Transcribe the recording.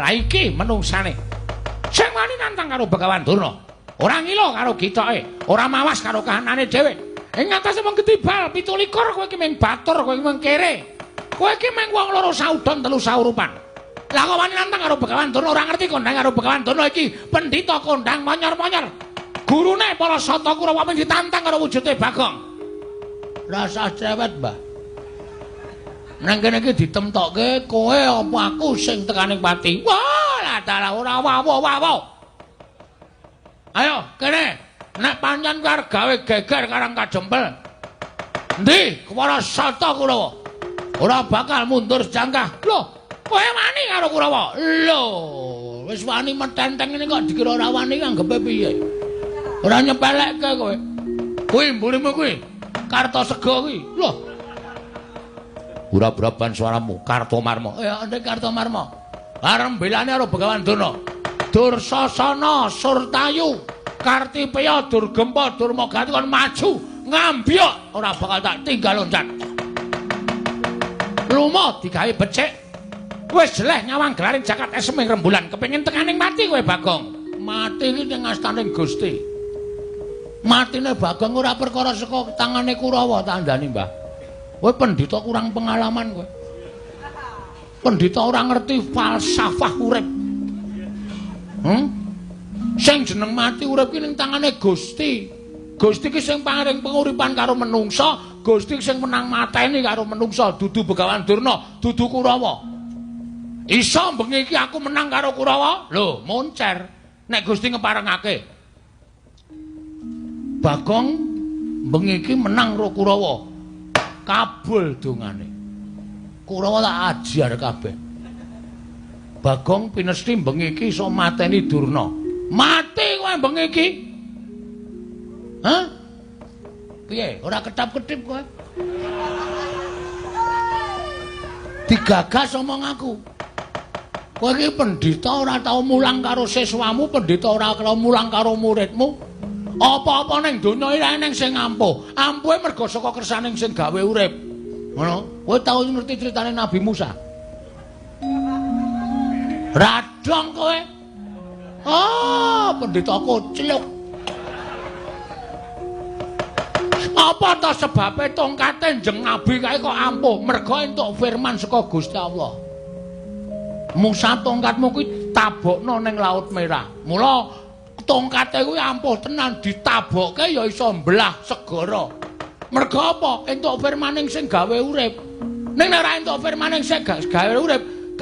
Lah iki menungsane sing wani nantang karo Begawan Durna. Ora ngilo karo gitoke, ora mawas karo kahanane dhewe. Ing ngatasé wong Gedibal 17 kowe iki mung batur, kowe iki mung kere. Kowe iki mung wong loro saudon telu saurupan. Lah kok wani nantang karo Begawan Durna ora ngerti kondang karo Begawan Durna iki pendhita kondang monyor-monyor. Gurune para Sata Kurawa mung ditantang karo wujude Bagong. Rasa cewet, Mbah. Nang kene iki ditemtokke kowe apa aku sing tekaning pati. Wah, lah dalah ora wawo. Ayo, kene. Nek pancen kowe gawe geger karang kajempel. Endi para Sata Kurawa? Ora bakal mundur sejangkah. Loh, kowe wani karo Kurawa? Lho, wis wani metenteng ngene kok dikira ora wani anggepe piye? Ora nyepelekke kowe. Kuwi mburimu kuwi. Kartosega kuwi. Loh. Urap-urapan suaramu Kartomarma. Ya ndek Kartomarma. Arep belane karo Begawan Durna. Dursasana, Surtayu, Kartipeya, Durgempa, Durmagati kon maju ngambyok ora bakal tak tinggal loncat. Lumo digawe becik. Wis jeleh nyawang gelaring jagat eseming rembulan kepengin tekaning mati kowe Bagong. Mati iki ning astaning Gusti. Matine Bagong ora perkara saka tangane Kurawa tandani, Mbah. Kowe pendhita kurang pengalaman kowe. Pendhita ora ngerti falsafah urip. Sing jeneng mati urip ki ning tangane Gusti. Gusti ki sing paring penguripan karo menungsa, Gusti sing menang mateni karo menungsa, dudu Begawan Durna, dudu Kurawa. Iso bengi iki aku menang karo Kurawa? Lho, moncer. Nek Gusti ngeparengake. Bagong bengi iki menang karo Kurawa. Kabul dongane. Kurawa tak ajar kabeh. Bagong pinesti bengi iki iso mateni Durna. Mati kowe bengi iki. Hah? Piye? Ora ketap-ketip kowe? Digagas omong aku. Kowe iki pendhita ora tau mulang karo siswamu, pendhita ora tau mulang karo muridmu. Apa-apa ning donya iki eneng sing ampuh. Ampuhe mergo saka kersaning sing gawe urip. Ngono. Kowe tau ngerti critane Nabi Musa? Radong kowe. Oh, pendhita kocluk. Apa to sebabe tongkate njeng Nabi kae kok ampuh? Mergo entuk firman saka Gusti Allah. Musa tongkatmu kuwi tabokno ning Laut Merah. Mula tongkate kuwi ampuh tenan ditabokke ya iso mbelah segara. Mergo apa? Entuk firmaning sing gawe urip. Ning nek ora entuk firmaning sing gawe urip,